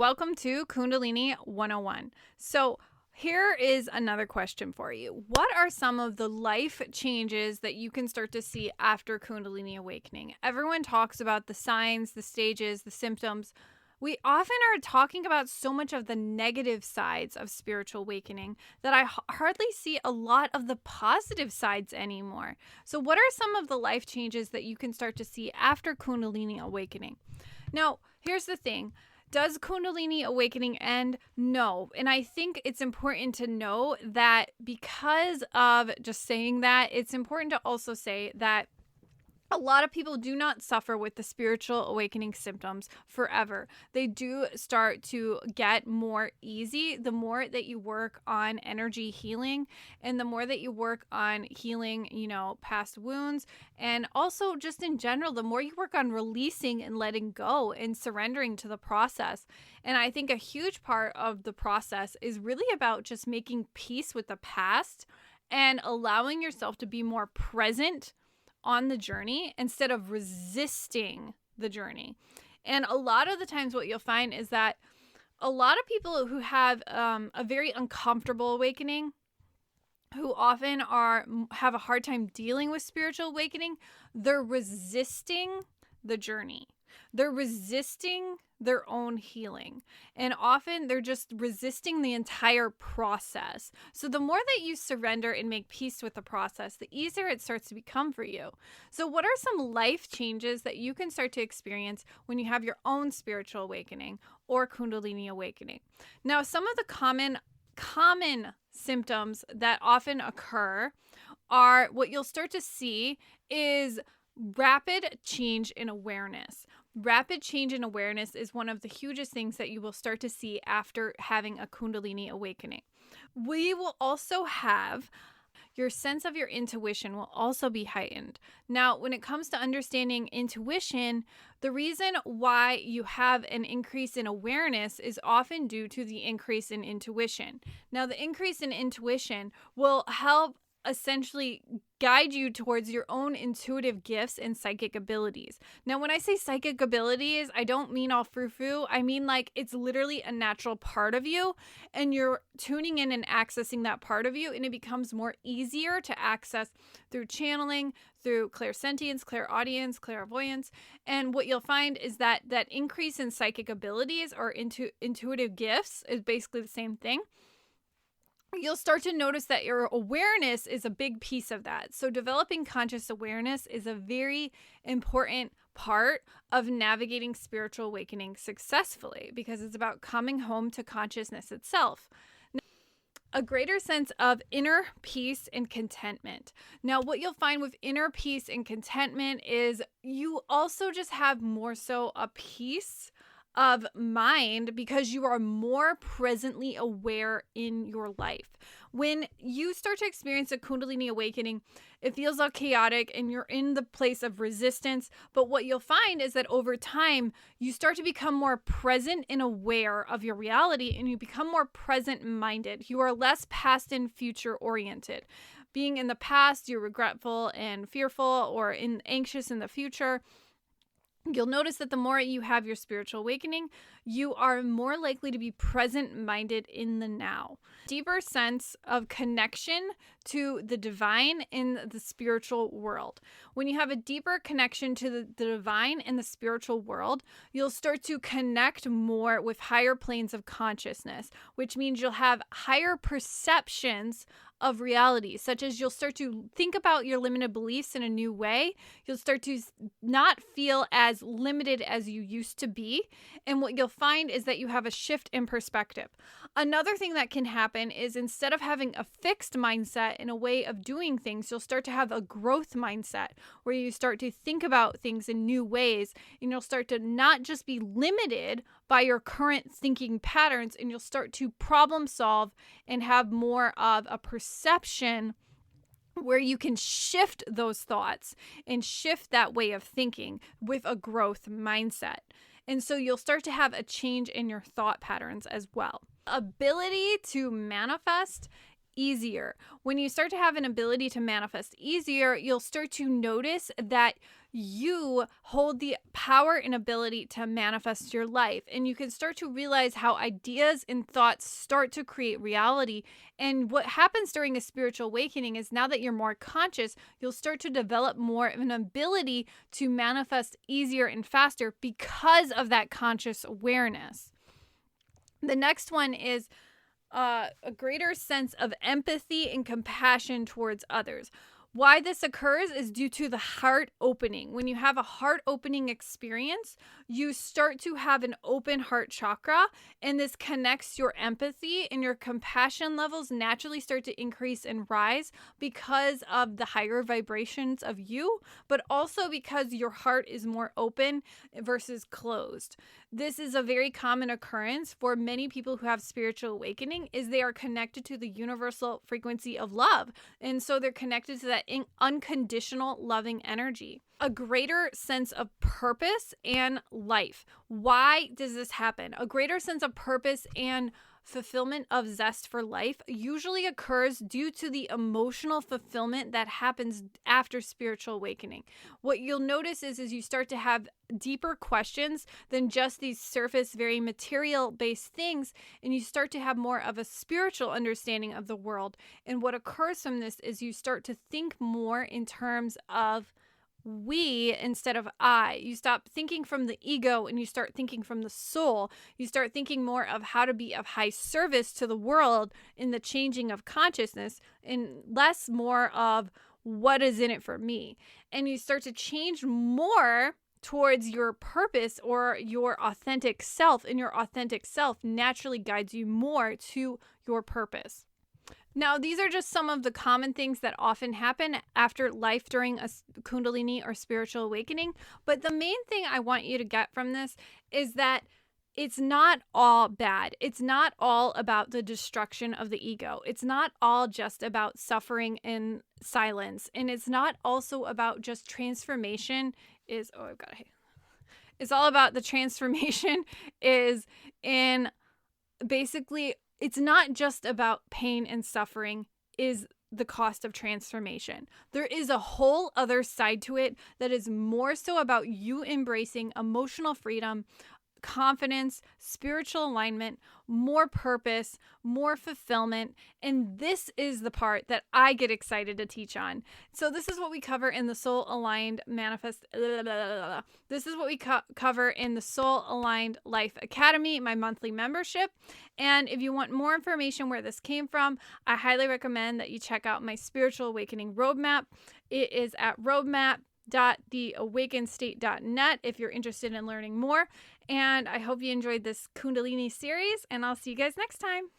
Welcome to Kundalini 101. So here is another question for you. What are some of the life changes that you can start to see after Kundalini awakening? Everyone talks about the signs, the stages, the symptoms. We often are talking about so much of the negative sides of spiritual awakening that I hardly see a lot of the positive sides anymore. So what are some of the life changes that you can start to see after Kundalini awakening? Now, here's the thing. Does Kundalini awakening end? No. And I think it's important to know that because of just saying that, it's important to also say that a lot of people do not suffer with the spiritual awakening symptoms forever. They do start to get more easy the more that you work on energy healing and the more that you work on healing, past wounds. And also just in general, the more you work on releasing and letting go and surrendering to the process. And I think a huge part of the process is really about just making peace with the past and allowing yourself to be more present on the journey instead of resisting the journey. And a lot of the times what you'll find is that a lot of people who have a very uncomfortable awakening, who often have a hard time dealing with spiritual awakening, they're resisting the journey. They're resisting their own healing. And often they're just resisting the entire process. So the more that you surrender and make peace with the process, the easier it starts to become for you. So what are some life changes that you can start to experience when you have your own spiritual awakening or Kundalini awakening? Now, some of the common symptoms that often occur are what you'll start to see is rapid change in awareness. Rapid change in awareness is one of the hugest things that you will start to see after having a Kundalini awakening. We will also have your sense of your intuition will also be heightened. Now, when it comes to understanding intuition, the reason why you have an increase in awareness is often due to the increase in intuition. Now, the increase in intuition will help essentially guide you towards your own intuitive gifts and psychic abilities. Now, when I say psychic abilities, I don't mean all frou-frou. I mean like it's literally a natural part of you and you're tuning in and accessing that part of you, and it becomes more easier to access through channeling, through clairsentience, clairaudience, clairvoyance. And what you'll find is that increase in psychic abilities or intuitive gifts is basically the same thing. You'll start to notice that your awareness is a big piece of that. So developing conscious awareness is a very important part of navigating spiritual awakening successfully because it's about coming home to consciousness itself. A greater sense of inner peace and contentment. Now, what you'll find with inner peace and contentment is you also just have more so a peace of mind because you are more presently aware in your life. When you start to experience a Kundalini awakening, it feels all chaotic and you're in the place of resistance. But what you'll find is that over time, you start to become more present and aware of your reality and you become more present minded. You are less past and future oriented. Being in the past, you're regretful and fearful or anxious in the future. You'll notice that the more you have your spiritual awakening, you are more likely to be present-minded in the now. Deeper sense of connection to the divine in the spiritual world. When you have a deeper connection to the divine in the spiritual world, you'll start to connect more with higher planes of consciousness, which means you'll have higher perceptions of reality, such as you'll start to think about your limited beliefs in a new way. You'll start to not feel as limited as you used to be. And what you'll find is that you have a shift in perspective. Another thing that can happen is instead of having a fixed mindset in a way of doing things, you'll start to have a growth mindset where you start to think about things in new ways, and you'll start to not just be limited by your current thinking patterns, and you'll start to problem solve and have more of a perception where you can shift those thoughts and shift that way of thinking with a growth mindset. And so you'll start to have a change in your thought patterns as well. Ability to manifest easier. When you start to have an ability to manifest easier, you'll start to notice that you hold the power and ability to manifest your life. And you can start to realize how ideas and thoughts start to create reality. And what happens during a spiritual awakening is now that you're more conscious, you'll start to develop more of an ability to manifest easier and faster because of that conscious awareness. The next one is a greater sense of empathy and compassion towards others. Why this occurs is due to the heart opening. When you have a heart opening experience, you start to have an open heart chakra, and this connects your empathy, and your compassion levels naturally start to increase and rise because of the higher vibrations of you, but also because your heart is more open versus closed. This is a very common occurrence for many people who have spiritual awakening, is they are connected to the universal frequency of love. And so they're connected to that unconditional loving energy. A greater sense of purpose and life. Why does this happen? A greater sense of purpose and fulfillment of zest for life usually occurs due to the emotional fulfillment that happens after spiritual awakening. What you'll notice is you start to have deeper questions than just these surface, very material-based things, and you start to have more of a spiritual understanding of the world. And what occurs from this is you start to think more in terms of we instead of I. You stop thinking from the ego and you start thinking from the soul. You start thinking more of how to be of high service to the world in the changing of consciousness, and less more of what is in it for me. And you start to change more towards your purpose or your authentic self, and your authentic self naturally guides you more to your purpose. Now, these are just some of the common things that often happen after life during a Kundalini or spiritual awakening. But the main thing I want you to get from this is that it's not all bad. It's not all about the destruction of the ego. It's not all just about suffering in silence. And it's not also about just transformation It's all about the transformation is in basically, it's not just about pain and suffering is the cost of transformation. There is a whole other side to it that is more so about you embracing emotional freedom, confidence, spiritual alignment, more purpose, more fulfillment. And this is the part that I get excited to teach on. So this is what we cover in the Soul Aligned Manifest. This is what we cover in the Soul Aligned Life Academy, my monthly membership. And if you want more information where this came from, I highly recommend that you check out my Spiritual Awakening Roadmap. It is at roadmap.theawakenedstate.net if you're interested in learning more. And I hope you enjoyed this Kundalini series, and I'll see you guys next time.